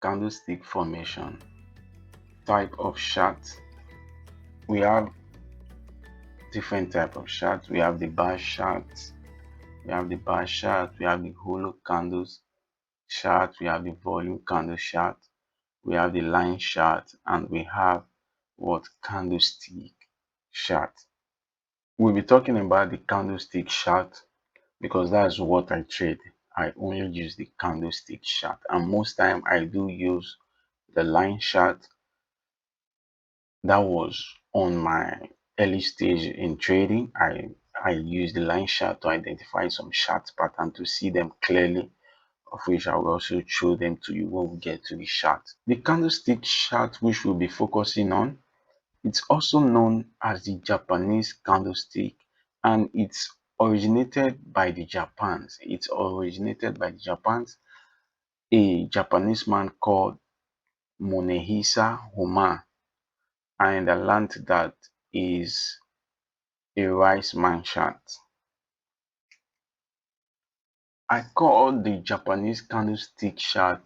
Candlestick formation. Type of chart. We have different type of charts. We have the bar chart. We have the bar chart. We have the hollow candles chart. We have the volume candle chart. We have the line chart, and we have what candlestick chart. We'll be talking about the candlestick chart because that's what I trade. I only use the candlestick chart, and most time I do use the line chart. That was on my early stage in trading. I use the line chart to identify some chart pattern to see them clearly, of which I will also show them to you when we get to the chart. The candlestick chart which we'll be focusing on, it's also known as the Japanese candlestick, and it's originated by the Japans. It's originated by the Japans, a Japanese man called Monehisa Homa, and I learned that is a rice man chart. I call the Japanese candlestick chart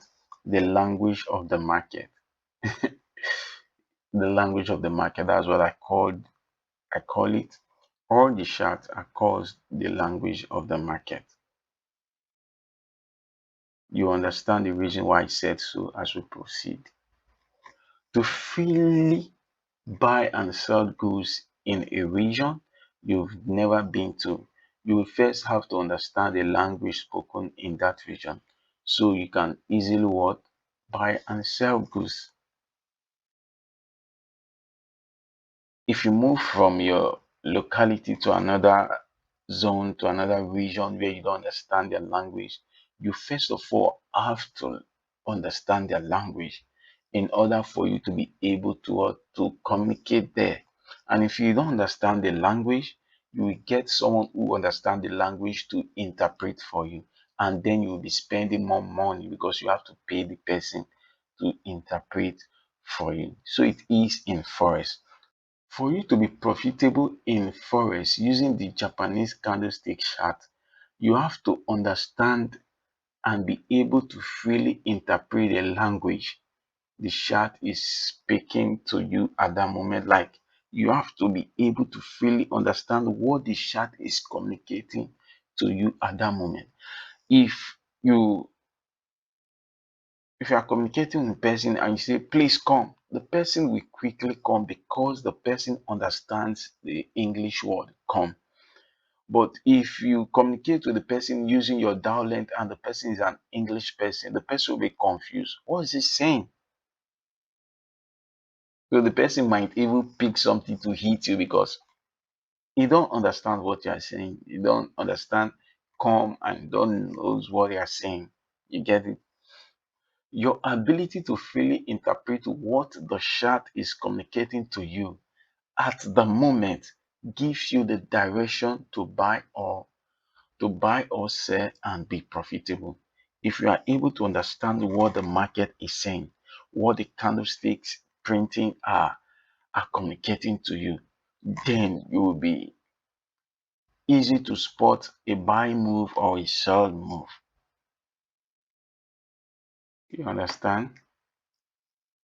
the language of the market. The language of the market. That's what I call it. All the charts are called the language of the market. You understand the reason why I said so as we proceed. To freely buy and sell goods in a region you've never been to, you will first have to understand the language spoken in that region so you can easily what? Buy and sell goods. If you move from your locality to another zone, to another region where you don't understand their language, you first of all have to understand their language in order for you to be able to communicate there. And if you don't understand the language, you will get someone who understands the language to interpret for you. And then you will be spending more money because you have to pay the person to interpret for you. So it is in forest. For you to be profitable in forex using the Japanese candlestick chart, you have to understand and be able to freely interpret the language the chart is speaking to you at that moment. Like you have to be able to freely understand what the chart is communicating to you at that moment. If you if you are communicating with a person and you say, please come, the person will quickly come because the person understands the English word come. But if you communicate with the person using your dial length and the person is an English person, the person will be confused. What is he saying? So the person might even pick something to hit you because he don't understand what you are saying. You don't understand come and don't knows what you are saying. You get it? Your ability to freely interpret what the chart is communicating to you at the moment gives you the direction to buy or sell and be profitable. If you are able to understand what the market is saying, what the candlesticks printing are communicating to you, then you will be easy to spot a buy move or a sell move. You understand?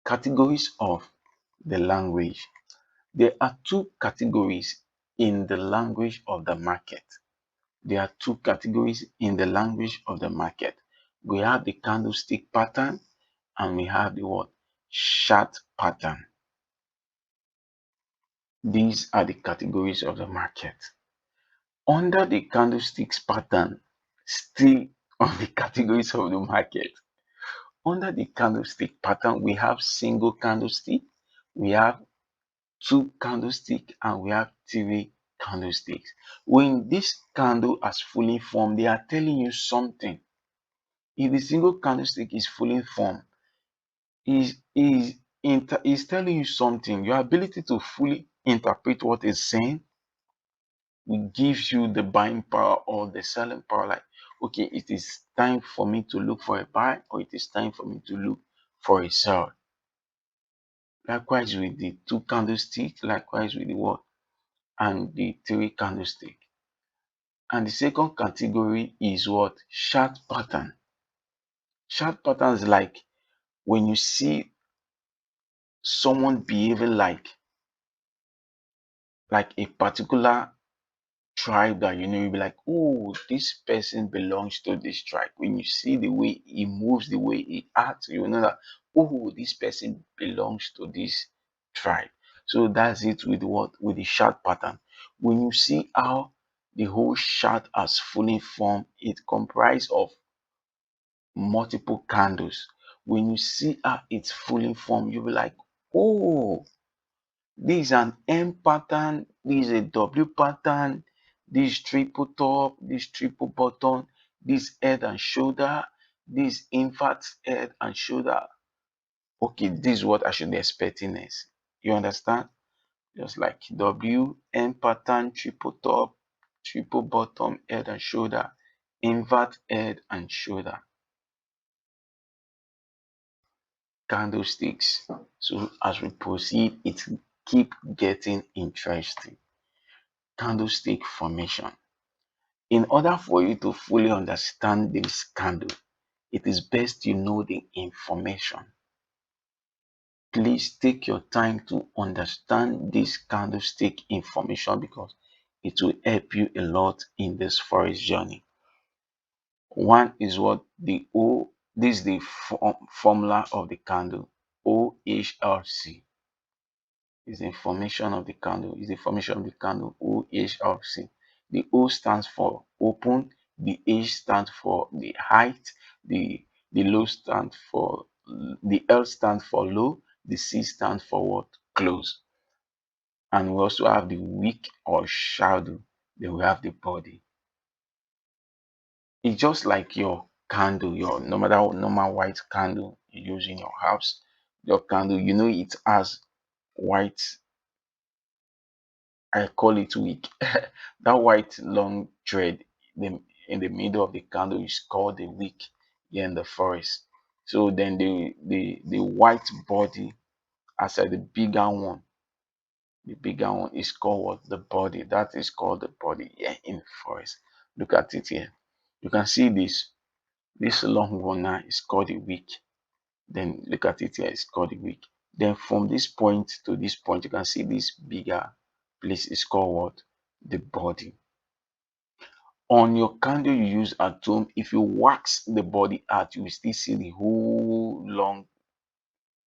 Categories of the language. There are two categories in the language of the market. There are two categories in the language of the market. We have the candlestick pattern and we have the what? Chart pattern. These are the categories of the market. Under the candlesticks pattern, still on the categories of the market, under the candlestick pattern, we have single candlestick, we have two candlestick, and we have three candlesticks. When this candle has fully formed, they are telling you something. If the single candlestick is fully formed, is telling you something. Your ability to fully interpret what it's saying will give you the buying power or the selling power. Like, okay, it is time for me to look for a buy or it is time for me to look for a sell. Likewise with the two candlestick, likewise with the what? And the three candlestick. And the second category is what? Chart pattern. Chart pattern is like when you see someone behaving like a particular tribe that you know, you'll be like, oh, this person belongs to this tribe. When you see the way he moves, the way he acts, you know that, oh, this person belongs to this tribe. So that's it with what? With the chart pattern. When you see how the whole chart has fully formed, it comprises of multiple candles. When you see how it's fully formed, you'll be like, oh, this is an M pattern, this is a W pattern, this triple top, this triple bottom, this head and shoulder, this invert head and shoulder. Okay, this is what I should be expecting next. You understand? Just like W, M pattern, triple top, triple bottom, head and shoulder, invert head and shoulder, candlesticks. So as we proceed, it keep getting interesting. Candlestick formation. In order for you to fully understand this candle, it is best you know the information. Please take your time to understand this candlestick information because it will help you a lot in this forest journey. One is what the O, this is the formula of the candle, OHRC. Is the formation of the candle, is the formation of the candle, OHRC. The O stands for open, the H stands for the height, the low stands for the L stands for low, the C stands for what? Close. And we also have the wick or shadow, then we have the body. It's just like your candle, your normal white candle you use in your house. Your candle, you know, it has white, I call it wick. That white long thread in the middle of the candle is called the wick here in the forest. So then the white body aside the bigger one is called what? The body. That is called the body here in the forest. Look at it here. You can see this long one now is called the wick. Then look at it here, it's called the wick. Then from this point to this point, you can see this bigger place is called what? The body. On your candle you use at home, if you wax the body out, you will still see the whole long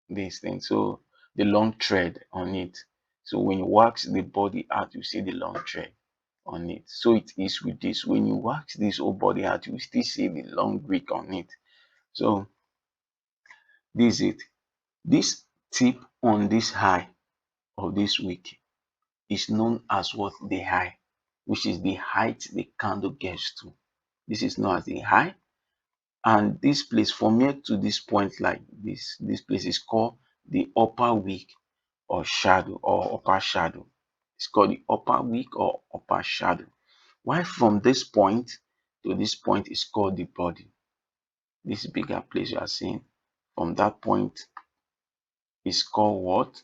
this thing. So the long thread on it. So when you wax the body out, you see the long thread on it. So it is with this. When you wax this whole body out, you will still see the long wick on it. So this is it. This tip on this eye of this wick is known as what? The eye, which is the height the candle gets to. This is known as the eye. And this place from here to this point, like this place is called the upper wick or shadow or upper shadow. It's called the upper wick or upper shadow. While from this point to this point is called the body. This bigger place you are seeing, from that point is called what?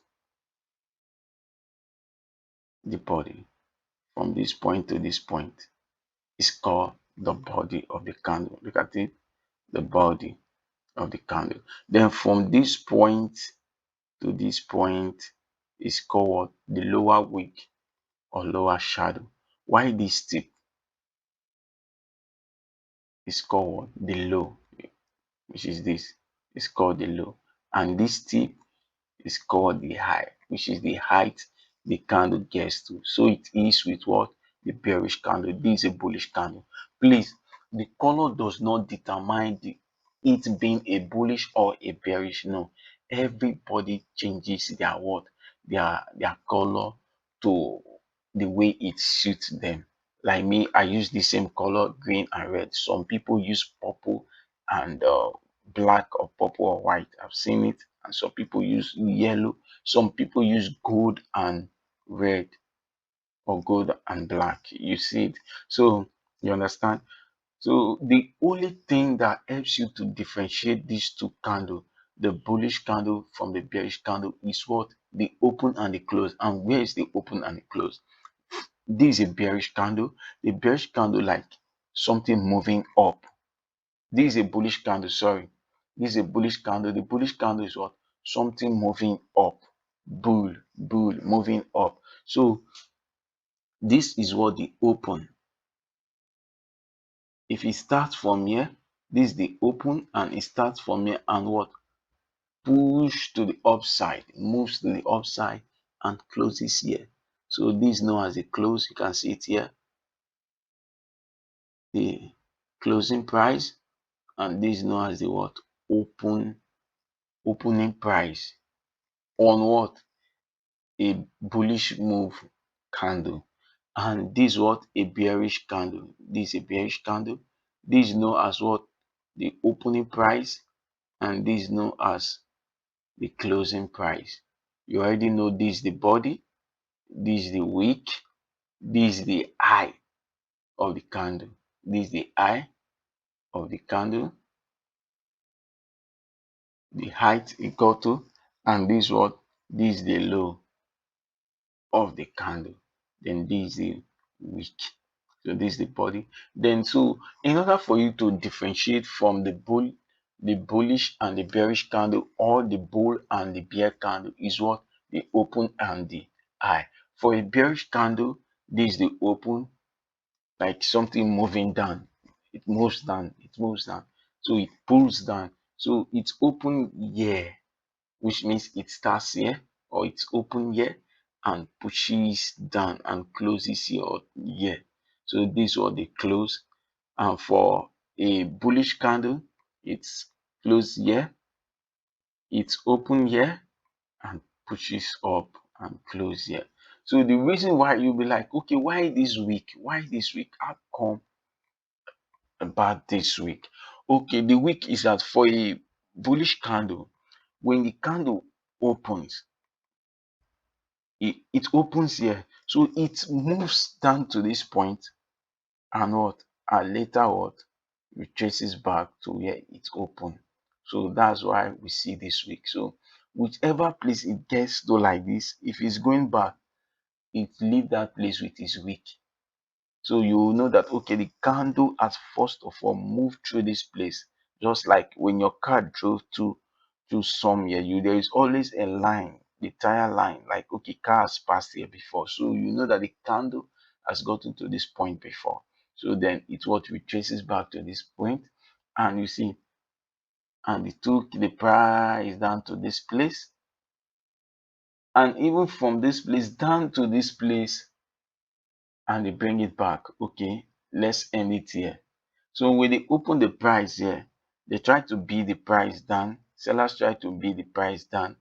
The body. From this point to this point is called the body of the candle. Look at it, the body of the candle. Then from this point to this point is called what? The lower wick or lower shadow. Why this tip is called what? The low, which is this, is called the low. And this tip is called the high, which is the height the candle gets to. So it is with what? The bearish candle. This is a bullish candle. Please, the color does not determine it being a bullish or a bearish. No, everybody changes their what? Their color to the way it suits them. Like me, I use the same color, green and red. Some people use purple and black or purple or white. I've seen it. And some people use yellow. Some people use gold and red or gold and black. You see it. So you understand? So the only thing that helps you to differentiate these two candles, the bullish candle from the bearish candle, is what? The open and the close. And where is the open and the close? This is a bearish candle. The bearish candle like something moving up. This is a bullish candle, sorry. This is a bullish candle. The bullish candle is what? Something moving up. Bull moving up. So this is what the open. If it starts from here, this is the open, and it starts from here and what? Push to the upside, moves to the upside and closes here. So this is known as a close. You can see it here, the closing price, and this is known as the what? Opening price on what? A bullish move candle. And this is what? A bearish candle. This is a bearish candle. This is known as what? The opening price, and this is known as the closing price. You already know this is the body, this is the wick, this is the eye of the candle. This is the eye of the candle, the height it got to, and this what? This is the low of the candle. Then this is the wick. So this is the body. Then so in order for you to differentiate from the bullish and the bearish candle, or the bull and the bear candle, is what? The open and the eye. For a bearish candle, this is the open, like something moving down. It moves down, it moves down. So it pulls down. So it's open here, which means it starts here, or it's open here and pushes down and closes here or here. So this is what they close. And for a bullish candle, it's closed here, it's open here and pushes up and close here. So the reason why you'll be like, okay, why this week? Why this week? How come about this week? Okay, the week is that for a bullish candle, when the candle opens, it opens here, so it moves down to this point and what? And later what? Retraces back to where it opened. So that's why we see this week. So whichever place it gets to like this, if it's going back, it leave that place with its wick. So you will know that okay, the candle has first of all moved through this place. Just like when your car drove to somewhere, there is always a line, the tire line, like okay, car has passed here before. So you know that the candle has gotten to this point before. So then it's what retraces back to this point, and you see, and it took the price down to this place, and even from this place down to this place, and they bring it back. Okay, let's end it here. So when they open the price here, they try to beat the price down. Sellers try to beat the price down,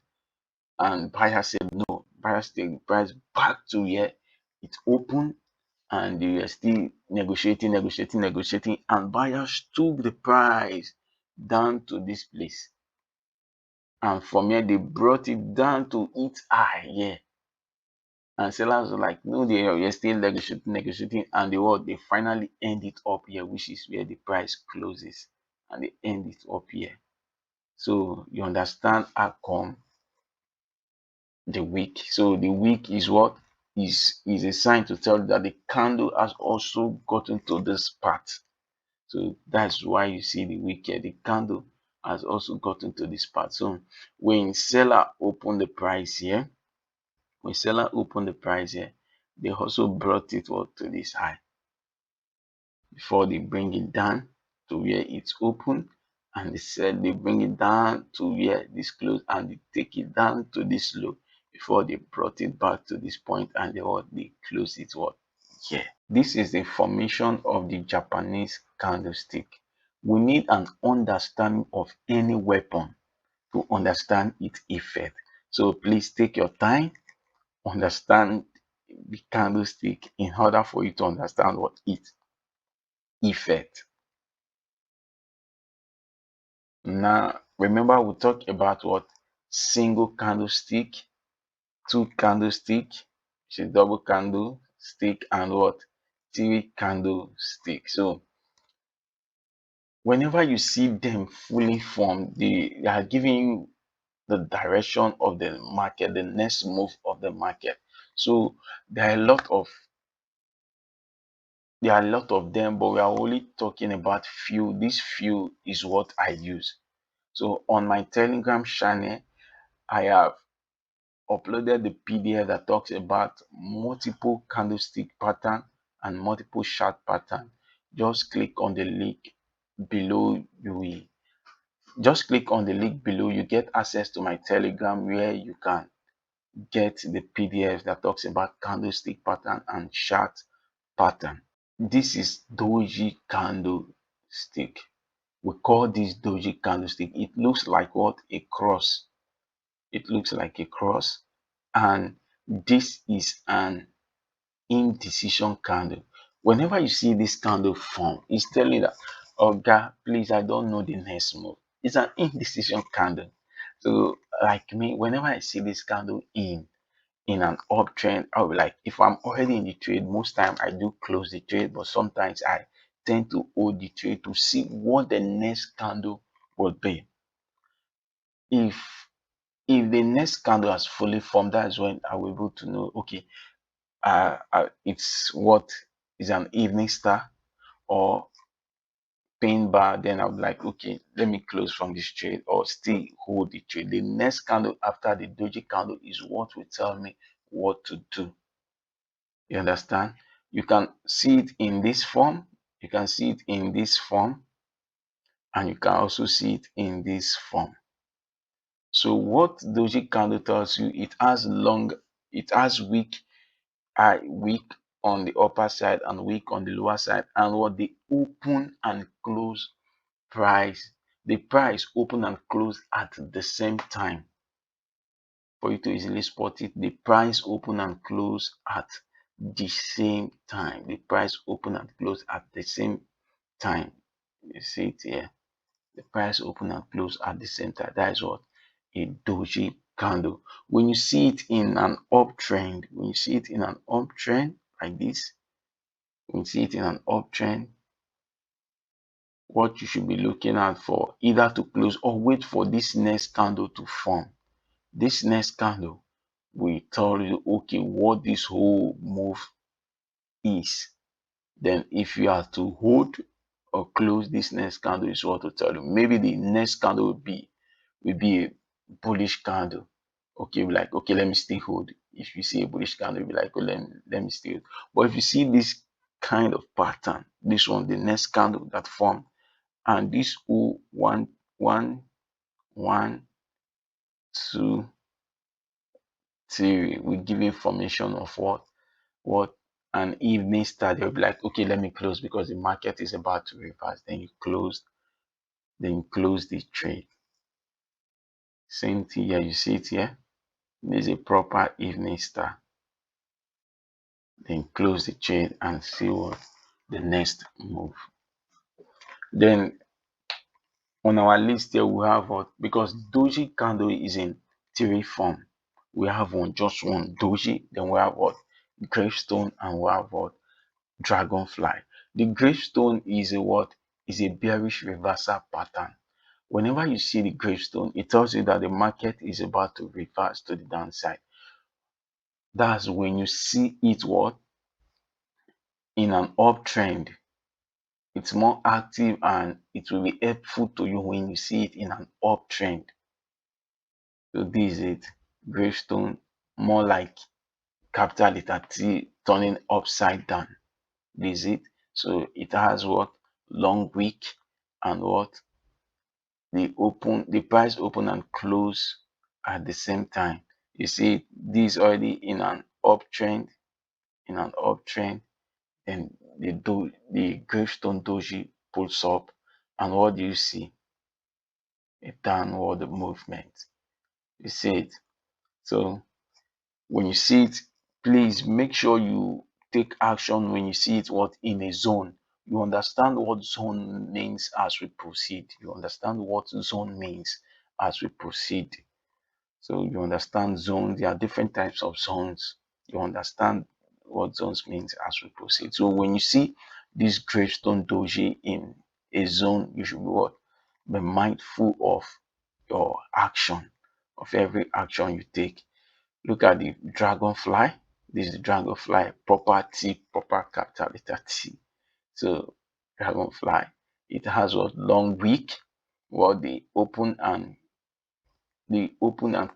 and buyers said no. Buyers take the price back to where it opened, and they were still negotiating, and buyers took the price down to this place. And from here, they brought it down to its high here. And sellers were like, no, they are still negotiating, and they finally end it up here, which is where the price closes, and they end it up here. So you understand how come the wick. So the wick is what? Is a sign to tell you that the candle has also gotten to this part. So that's why you see the wick here. The candle has also gotten to this part. So when seller open the price here, they also brought it to this high before they bring it down to where it's open, and they said they bring it down to where this close, and they take it down to this low before they brought it back to this point, and they close it here. This is the formation of the Japanese candlestick. We need an understanding of any weapon to understand its effect. So please take your time, understand the candlestick in order for you to understand what its effect. Now remember, we talked about what? Single candlestick, two candlestick, which is double candlestick, and what? Three candlestick. So whenever you see them fully formed, they are giving you the direction of the market, the next move of the market. So there are a lot of them, but we are only talking about few. This few is what I use. So on my Telegram channel, I have uploaded the PDF that talks about multiple candlestick pattern and multiple chart pattern. Just click on the link below. You get access to my Telegram where you can get the PDF that talks about candlestick pattern and chart pattern. This is doji candlestick. We call this doji candlestick. It looks like what? A cross. It looks like a cross. And this is an indecision candle. Whenever you see this candle form, it's telling that, oh God, please, I don't know the next move. It's an indecision candle. So like me, whenever I see this candle in an uptrend, I'll be like, if I'm already in the trade, most time I do close the trade, but sometimes I tend to hold the trade to see what the next candle would be. If the next candle has fully formed, that's when I will be able to know, okay, it's what is an evening star or pin bar. Then I'll be like, okay, let me close from this trade or still hold the trade. The next candle after the doji candle is what will tell me what to do. You understand? You can see it in this form, you can see it in this form, and you can also see it in this form. So what doji candle tells you, it has weak on the upper side and weak on the lower side, and what the open and close price, the price open and close at the same time. For you to easily spot it, the price open and close at the same time. The price open and close at the same time. You see it here. The price open and close at the same time. That is what a doji candle. When you see it in an uptrend, like this, when you see it in an uptrend, what you should be looking out for, either to close or wait for this next candle to form. This next candle will tell you, okay, what this whole move is. Then if you are to hold or close, this next candle is what to tell you. Maybe the next candle will be a bullish candle. Okay, like, okay, let me still hold. If you see a bullish candle, you'll be like, oh, let me still. But if you see this kind of pattern, this one, the next candle that formed, and this one, one, one, two, three, we give information of what an evening start. They'll be like, okay, let me close because the market is about to reverse. Then you close the trade. Same thing here, you see it here. There's a proper evening star. Then close the trade and see what the next move. Then on our list here we have what, because doji candle is in three form. We have just one doji, then we have what, gravestone, and we have what, dragonfly. The gravestone is a what? Is a bearish reversal pattern. Whenever you see the gravestone, it tells you that the market is about to reverse to the downside. That's when you see it what? In an uptrend. It's more active and it will be helpful to you when you see it in an uptrend. So this is it. Gravestone, more like capital letter T turning upside down. This is it. So it has what? Long wick, and what? The price open and close at the same time. You see this already in an uptrend, then the gravestone doji pulls up, and what do you see? A downward movement. You see it. So when you see it, please make sure you take action when you see it what, in a zone. You understand what zone means as we proceed. You understand what zone means as we proceed. So you understand zones. There are different types of zones. You understand what zones means as we proceed. So when you see this gravestone doji in a zone, you should be what? Be mindful of your action, of every action you take. Look at the dragonfly. This is the dragonfly, proper T, proper capital letter T. So dragonfly, it has what? Long beak, what the open and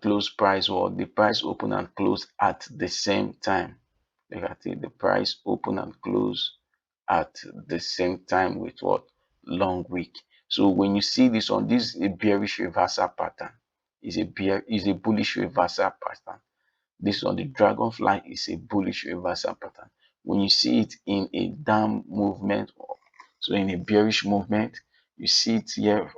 close price, what the price open and close at the same time. Look at it, the price open and close at the same time with what? Long wick. So when you see this one, this is a bearish reversal pattern. Is a bullish reversal pattern. This one, the dragonfly, is a bullish reversal pattern. When you see it in a down movement, so in a bearish movement, you see it here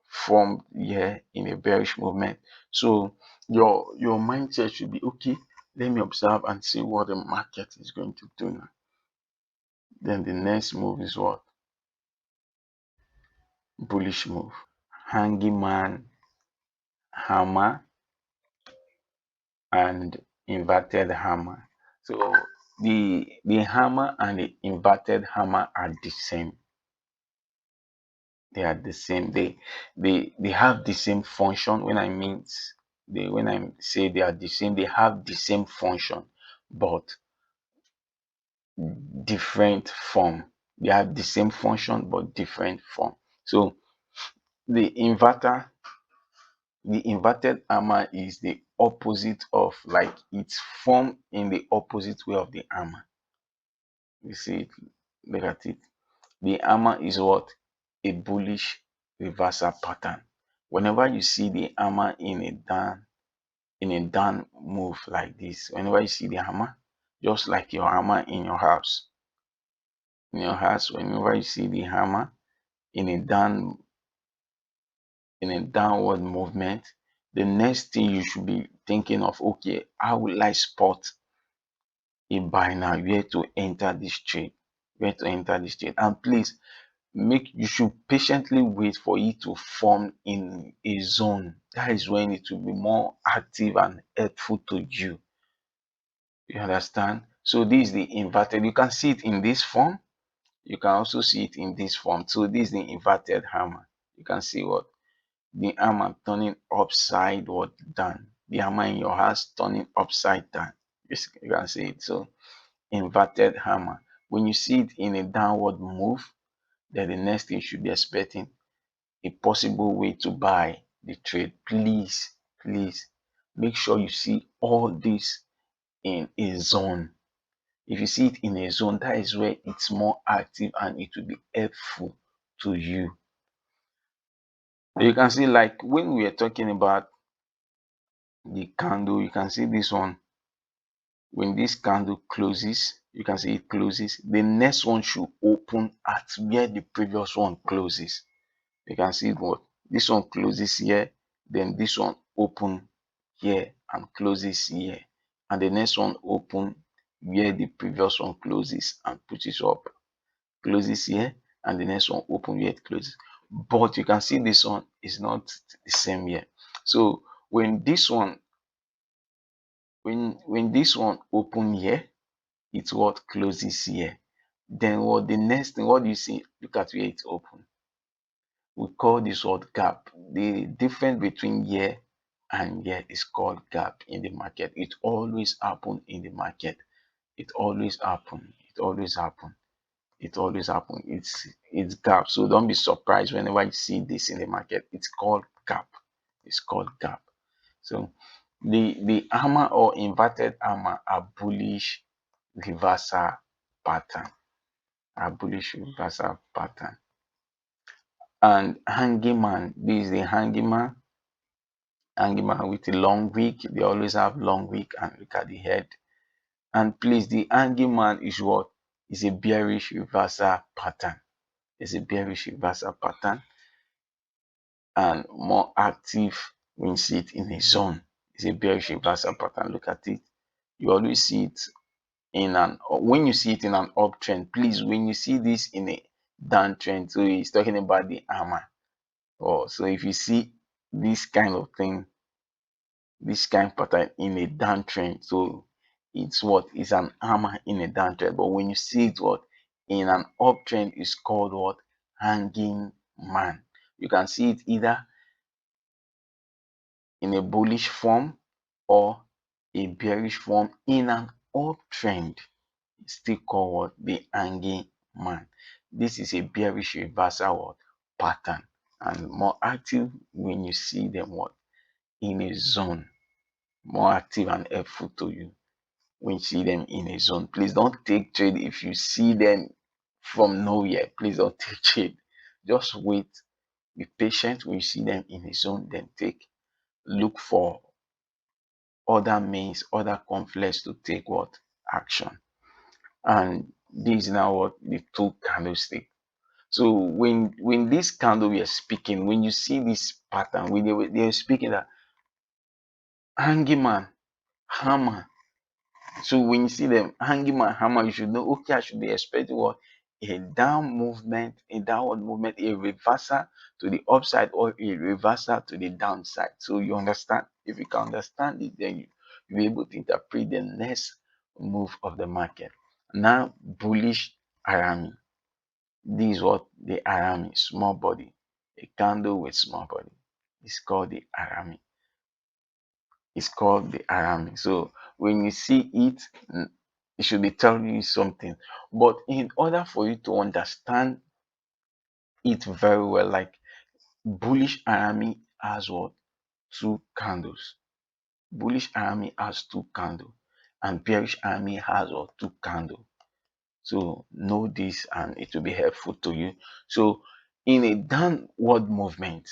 from here in a bearish movement. So your mindset should be okay. Let me observe and see what the market is going to do now. Then the next move is what? Bullish move. Hanging man, hammer, and inverted hammer. So the hammer and the inverted hammer are the same. They are the same. They have the same function. When I say they are the same, they have the same function, but different form. They have the same function but different form. So the inverter, the inverted hammer is the opposite of, like, it's formed in the opposite way of the hammer. You see it, look at it. The hammer is what? A bullish reversal pattern. Whenever you see the hammer in a down move like this, whenever you see the hammer, just like your hammer in your house, whenever you see the hammer in a downward movement, the next thing you should be thinking of, okay, how will I spot a buy now, where to enter this trade, and please, you should patiently wait for it to form in a zone. That is when it will be more active and helpful to you. You understand? So this is the inverted. You can see it in this form. You can also see it in this form. So this is the inverted hammer. You can see what? The hammer turning upside down. The hammer in your house turning upside down. You can see it. So inverted hammer. When you see it in a downward move, then the next thing you should be expecting a possible way to buy the trade. Please make sure you see all this in a zone. If you see it in a zone, that is where it's more active and it will be helpful to you. You can see, like when we are talking about the candle, you can see this one. When this candle closes, you can see it closes. The next one should open at where the previous one closes. You can see what this one closes here, then this one open here and closes here, and the next one open where the previous one closes and pushes up, closes here, and the next one open where it closes. But you can see this one is not the same here. So when this one open here, it's what closes here. Then what the next thing, what do you see? Look at where it's open. We call this word gap. The difference between here and here is called gap in the market. It always happen in the market. It always happen. It always happen. It always happen. It's gap. So don't be surprised whenever you see this in the market. It's called gap. It's called gap. So the hammer or inverted hammer are bullish reversal pattern. Are bullish reversal pattern. And hanging man, this is the hanging man. Hanging man with a long wick. They always have long wick, and look at the head. And please, the hanging man is what? Is a bearish reversal pattern. It's a bearish reversal pattern and more active when you see it in a zone. It's a bearish reversal pattern. Look at it. You always see it when you see it in an uptrend. Please, when you see this in a downtrend, so he's talking about the hammer. So if you see this kind of thing, this kind of pattern in a downtrend, so it's what is an hammer in a downtrend. But when you see it what in an uptrend, is called what? Hanging man. You can see it either in a bullish form or a bearish form in an uptrend. It's still called what? The hanging man. This is a bearish reversal pattern, and more active when you see them what in a zone. More active and helpful to you when you see them in a zone. Please don't take trade if you see them from nowhere. Please don't take trade. Just wait. Be patient when you see them in a zone. Then take look for other means, other conflicts to take what action. And this is now what the two candlestick. So when this candle we are speaking, when you see this pattern, when they were speaking that hanging man, hammer. So when you see them hanging man, hammer, you should know, okay, I should be expecting what a down movement, a downward movement, a reversal to the upside or a reversal to the downside. So you understand? If you can understand it, then you'll be able to interpret the next move of the market. Now, bullish Arami. This is what the Arami, small body, a candle with small body. It's called the Arami. It's called the Arami. So when you see it, it should be telling you something. But in order for you to understand it very well, like bullish Arami has what? Two candles. Bullish Arami has two candles. And bearish Arami has what? Two candles. So know this and it will be helpful to you. So in a downward movement,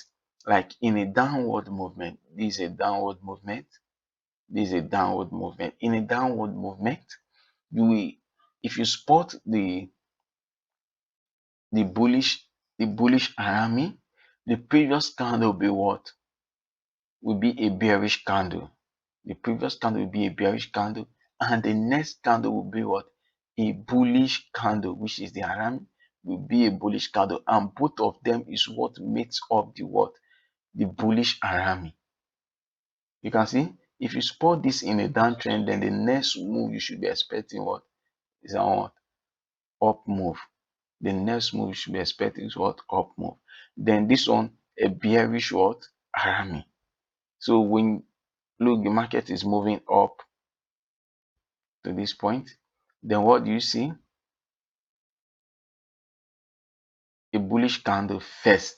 like in a downward movement, this is a downward movement. This is a downward movement. In a downward movement, you will, if you spot the bullish Arami, the previous candle will be what? Will be a bearish candle. The previous candle will be a bearish candle, and the next candle will be what? A bullish candle, which is the Arami, will be a bullish candle, and both of them is what makes up the what? The bullish Arami. You can see if you spot this in a downtrend, then the next move you should be expecting what is a what? Up move. The next move you should be expecting is what? Up move. Then this one, a bearish what? Arami. So when look, the market is moving up to this point, then what do you see? A bullish candle first.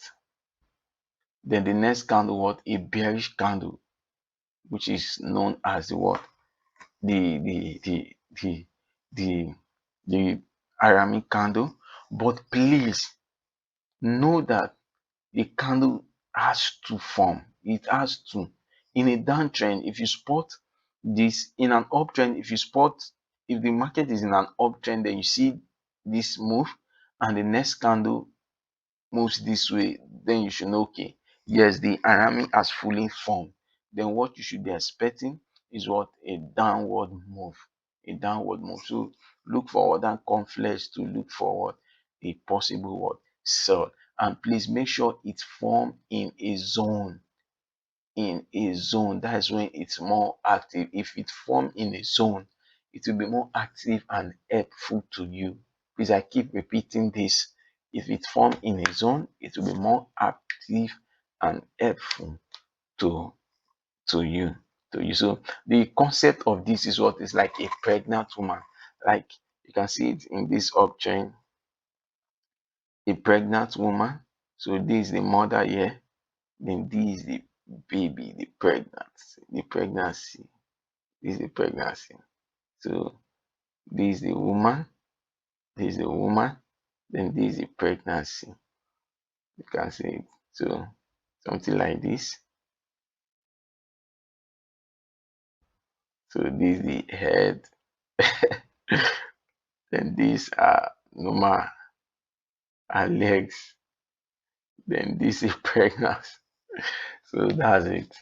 Then the next candle, what? A bearish candle, which is known as the what? The the the the the the Arami candle. But please know that the candle has to form. It has to. In a downtrend, if you spot this in an uptrend, if the market is in an uptrend, then you see this move and the next candle moves this way, then you should know, okay, yes, the Arami has fully formed. Then what you should be expecting is what? A downward move. A downward move. So look for other conflicts to look for what? A possible what? Sell. And please make sure it form in a zone. In a zone, that is when it's more active. If it form in a zone, it will be more active and helpful to you. Please, I keep repeating this. If it form in a zone, it will be more active and helpful to you. So the concept of this is what is like a pregnant woman. Like you can see it in this uptrend, a pregnant woman. So this is the mother here. Then this is the baby, the pregnancy. This is the pregnancy. So this is the woman, this is the woman, then this is the pregnancy. You can see it. So something like this. So this is the head. Then these are normal are legs. Then this is pregnancy. So that's it.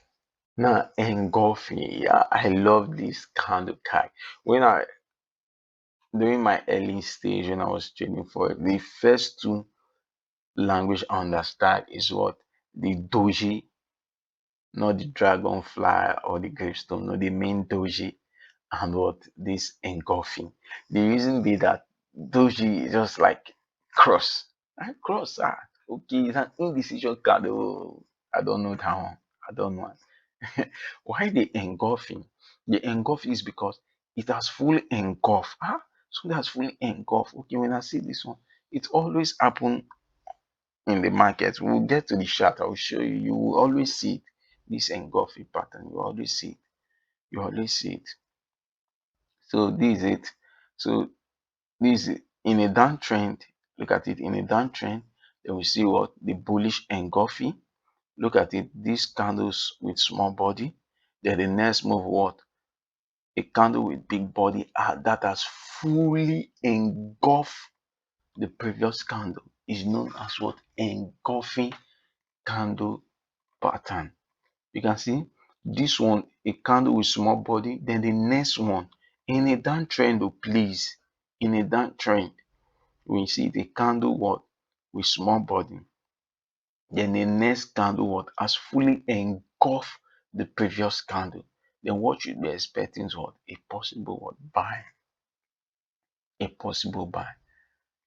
Now engulfing. Yeah, I love this candle card. When I during my early stage when I was training for it, the first two language I understand is what? The doji, not the dragonfly or the gravestone, no, the main doji and what? This engulfing. The reason be that doji is just like cross. Cross, okay, it's an indecision card. Oh, I don't know that one. I don't know. Why the engulfing? The engulf is because it has fully engulfed. So that's fully engulfed. Okay, when I see this one, it always happen in the market. We'll get to the chart. I will show you. You will always see it. This engulfing pattern. You always see it. You always see it. So this is it. So this is in a downtrend. Look at it in a downtrend. Then we see what the bullish engulfing. Look at it. These candles with small body. Then the next move what? A candle with big body that has fully engulfed the previous candle is known as what? Engulfing candle pattern. You can see this one, a candle with small body. Then the next one in a downtrend, oh please, in a downtrend, we see the candle what? With small body. Then the next candle what? Has fully engulfed the previous candle. Then what should be expecting is what? A possible what? Buy. A possible buy.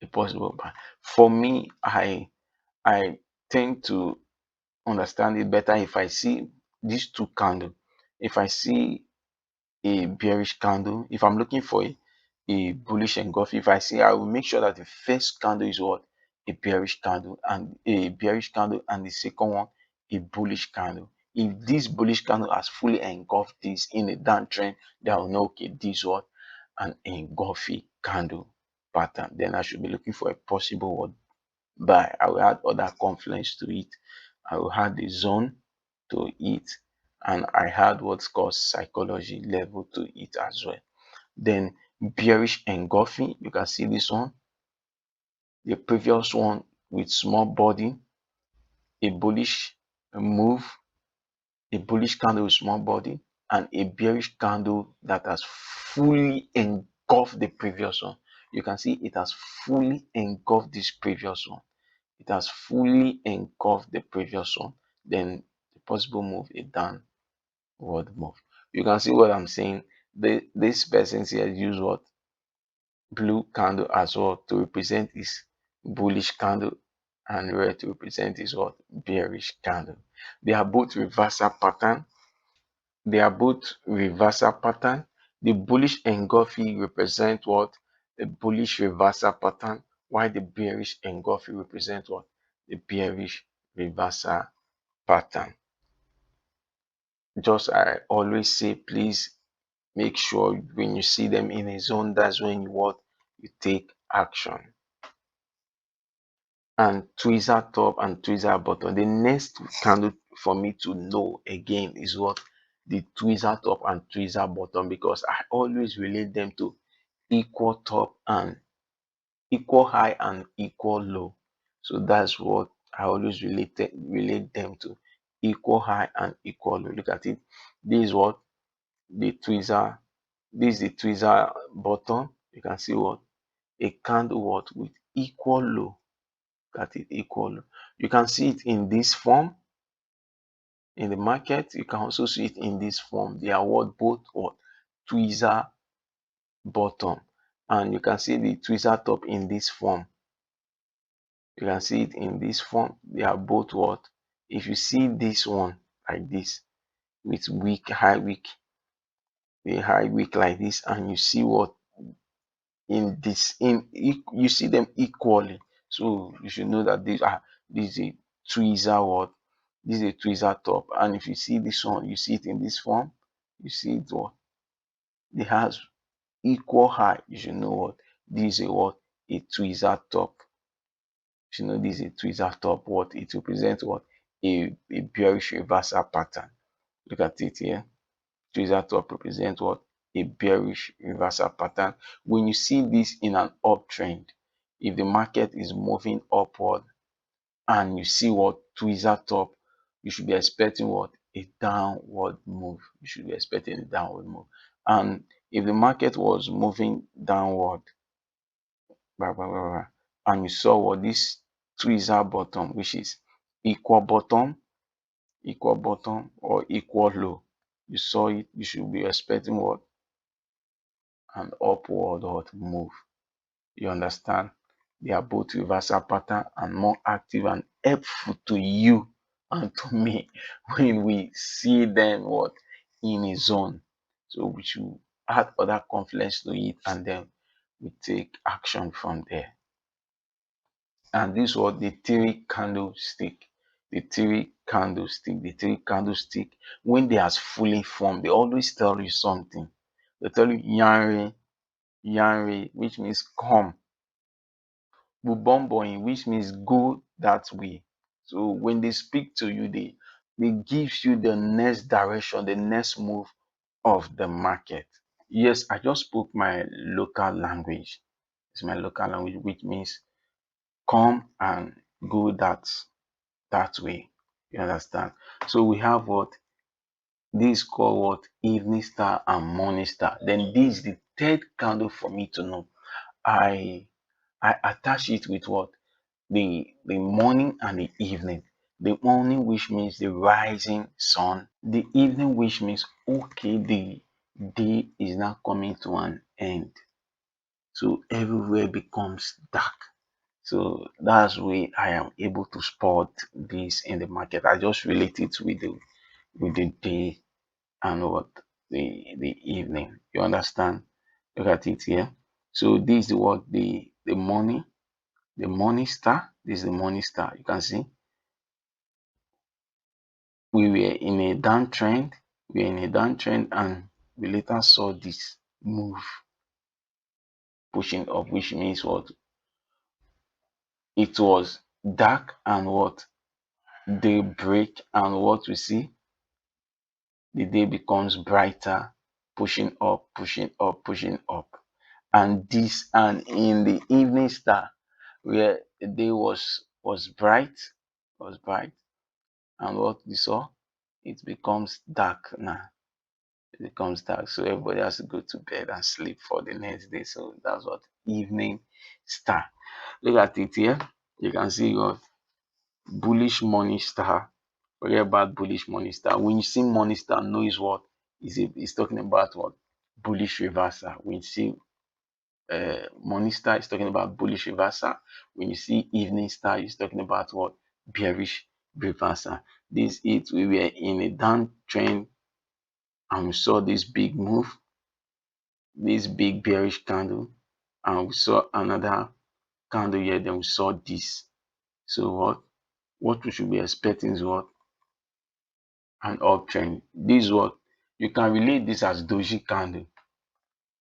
A possible buy. For me, I tend to understand it better if I see these two candles. If I see a bearish candle, if I'm looking for a bullish engulf, if I see, I will make sure that the first candle is what? A bearish candle, and a bearish candle, and the second one a bullish candle. If this bullish candle has fully engulfed this in a downtrend, then I'll know, okay, this what? An engulfing candle pattern. Then I should be looking for a possible what? Buy. I will add other confluence to it. I will add the zone to it, and I had what's called psychology level to it as well. Then bearish engulfing, you can see this one, the previous one with small body, a bullish move, a bullish candle with small body, and a bearish candle that has fully engulfed the previous one. You can see it has fully engulfed this previous one. It has fully engulfed the previous one. Then the possible move, a downward move. You can see what I'm saying. This person here use what? Blue candle as well to represent his bullish candle, and red to represent his what? Bearish candle. They are both reversal pattern. They are both reversal pattern. The bullish engulfing represent what? The bullish reversal pattern, while the bearish engulfing represent what? The bearish reversal pattern. Just I always say, please make sure when you see them in a zone, that's when you what? You take action. And tweezer top and tweezer bottom. The next candle for me to know again is what? The tweezer top and tweezer bottom, because I always relate them to equal top and equal high and equal low. So that's what I always relate them to, equal high and equal low. Look at it. This is what? The tweezer. This is the tweezer bottom. You can see what? A candle what? With equal low. That is equal. You can see it in this form in the market. You can also see it in this form. They are what? Both what? Tweezer bottom, and you can see the tweezer top in this form. You can see it in this form. They are both what? If you see this one like this with weak, high weak, the high weak like this, and you see what? In this, you see them equally, so you should know that this is a tweezer what? This is a tweezer top. And if you see this one, you see it in this form, you see it what? It has equal high. You should know what? This is a what? A tweezer top. You should know this is a tweezer top. What? It represents what? A bearish reversal pattern. Look at it here. Tweezer top represents what? A bearish reversal pattern. When you see this in an uptrend, if the market is moving upward and you see what? Tweezer top, you should be expecting what? A downward move. You should be expecting a downward move. And if the market was moving downward, and you saw what? This tweezer bottom, which is equal bottom, or equal low, you saw it, you should be expecting what? An upward or move. You understand? They are both reversal pattern and more active and helpful to you and to me when we see them what? In a zone. So we should add other confluence to it, and then we take action from there. And this was the three candlestick. The three candlestick, when they are fully formed, they always tell you something. They tell you yanre, yanre, which means come, bubomboing, which means go that way. So when they speak to you, they gives you the next direction, the next move of the market. Yes, I just spoke my local language. It's my local language, which means come and go that way. You understand? So we have what this is called what evening star and morning star. Then this is the third candle for me to know. I I attach it with what the morning and the evening. The morning, which means the rising sun. The evening, which means okay, the day is now coming to an end. So everywhere becomes dark. So that's why I am able to spot this in the market. I just relate it with the day and what the evening. You understand? Look at it here. So this is what the morning star. This is the morning star. You can see we were in a downtrend. We were in a downtrend and we later saw this move pushing up, which means what it was dark and what daybreak, and what we see, the day becomes brighter, pushing up, pushing up, pushing up. And in the evening star, where the day was bright, and what we saw, it becomes dark now. It becomes dark, so everybody has to go to bed and sleep for the next day. So that's what evening star. Look at it here. You can see your bullish morning star. Forget about bullish morning star. When you see morning star, know is what is it? It's talking about what bullish reversal. When you see morning star, is talking about bullish reversal. When you see evening star, it's talking about what bearish reversal. This it we were in a downtrend and we saw this big move, this big bearish candle, and we saw another candle here. Then we saw this. So what we should be expecting is what an uptrend. This is what you can relate this as doji candle.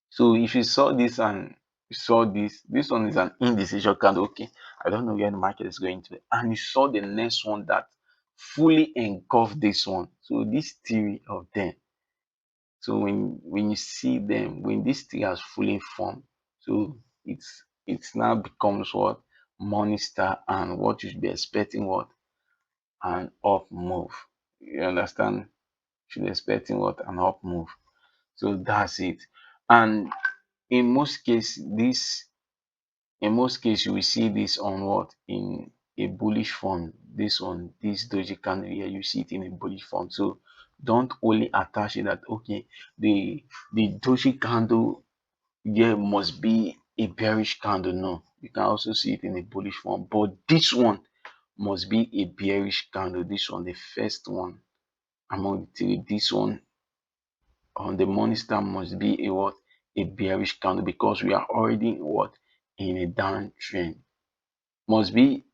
So if you saw this and you saw this one is an indecision candle. Okay, I don't know where the market is going to, and you saw the next one that fully engulfed this one. So this theory of them. So when you see them, when this thing has fully formed, so it's now becomes what morning star, and what you should be expecting what an up move. You understand? Should be expecting what an up move. So that's it. And in most cases, you will see this on what in a bullish form. This one, this doji candle here, you see it in a bullish form. So don't only attach it that okay, the doji candle here must be a bearish candle. No, you can also see it in a bullish form, but this one must be a bearish candle. This one, the first one among the three, this one on the morning star must be a what a bearish candle, because we are already in what in a downtrend. Must be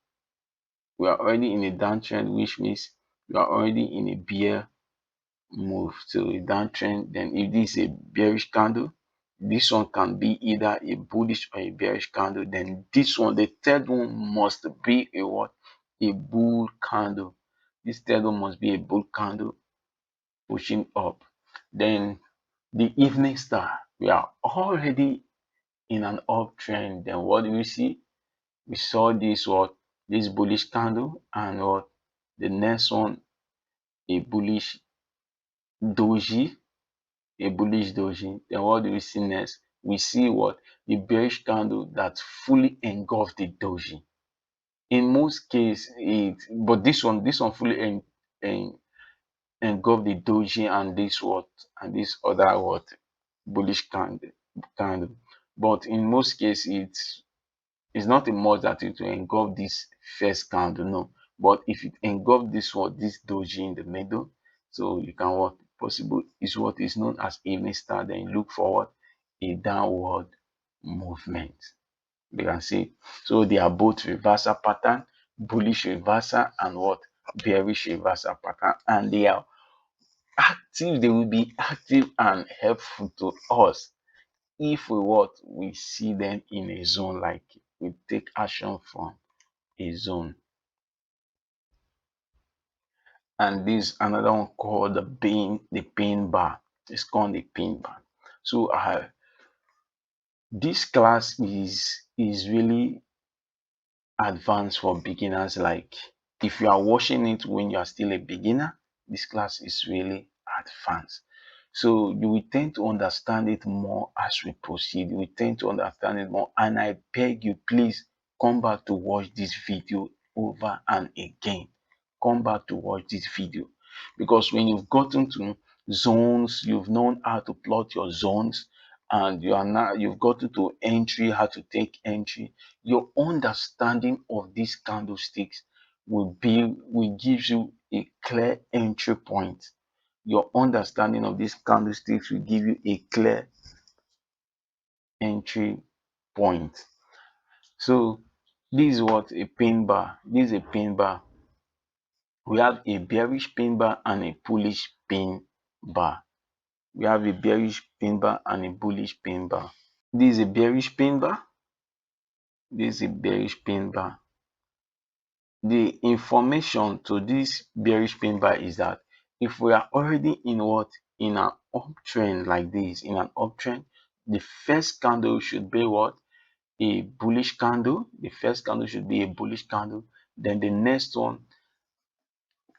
we are already in a downtrend, which means we are already in a bear move. So a downtrend, then if this is a bearish candle, this one can be either a bullish or a bearish candle. Then this one, the third one, must be a what a bull candle. This third one must be a bull candle pushing up. Then the evening star, we are already in an uptrend. Then what do we see? We saw this bullish candle, and what the next one, a bullish doji, Then what do we see next? We see what the bearish candle that fully engulfed the doji. In most cases, but this one fully engulfed the doji, and this other bullish candle. But in most cases, it's not a must that it will engulf this first candle, no. But if it engulf this doji in the middle, so you can what possible is what is known as evening star. Then look for what a downward movement. You can see. So they are both reversal pattern, bullish reversal, and what? Bearish reversal pattern. And they are active. They will be active and helpful to us if we what? We see them in a zone, like we take action from a zone. And this another one called the pain bar. It's called the pain bar. So this class is really advanced for beginners. Like if you are watching it when you are still a beginner, this class is really advanced. So you will tend to understand it more as we proceed. You will tend to understand it more. And I beg you, please come back to watch this video over and again. Come back to watch this video. Because when you've gotten to zones, you've known how to plot your zones, and you've gotten to entry, how to take entry, your understanding of these candlesticks will give you a clear entry point. Your understanding of these candlesticks will give you a clear entry point. So this is what a pin bar. This is a pin bar. We have a bearish pin bar and a bullish pin bar. We have a bearish pin bar and a bullish pin bar. This is a bearish pin bar. This is a bearish pin bar. The information to this bearish pin bar is that if we are already in what? In an uptrend like this, in an uptrend, the first candle should be what? A bullish candle. The first candle should be a bullish candle. Then the next one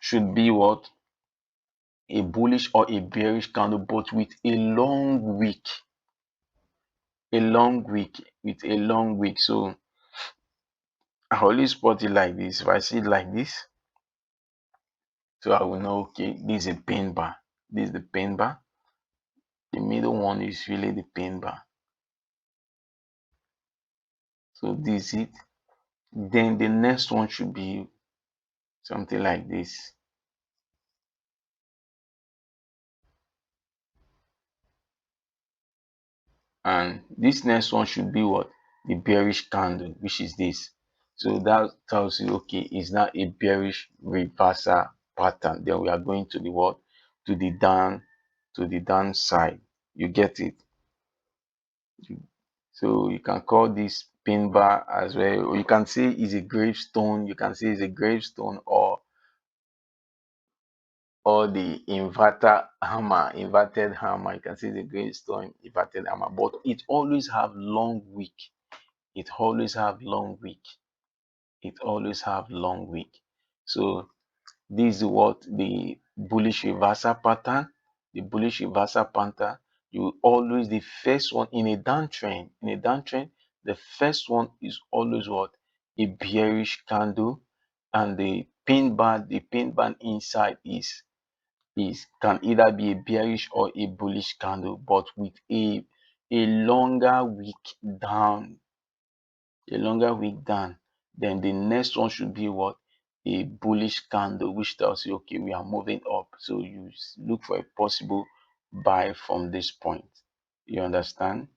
should be what? A bullish or a bearish candle, but with a long wick. A long wick. With a long wick. So I always spot it like this. If I see it like this, so I will know, okay, this is a pin bar. This is the pin bar. The middle one is really the pin bar. So this is it. Then the next one should be something like this. And this next one should be what? The bearish candle, which is this. So that tells you, okay, it's not a bearish reversal pattern. Then we are going to the what? To the downside. You get it? So you can call this pin bar as well. Or you can say it's a gravestone. You can say it's a gravestone, or the inverted hammer. You can see the gravestone, inverted hammer, but it always have long wick. It always have long wick. It always have long wick. So this is what the bullish reversal pattern. The bullish reversal pattern. You always the first one in a downtrend. In a downtrend, the first one is always what? A bearish candle, and the pin band inside is can either be a bearish or a bullish candle, but with a longer wick down, a longer wick down. Then the next one should be what? A bullish candle, which tells you, okay, we are moving up. So you look for a possible buy from this point. You understand?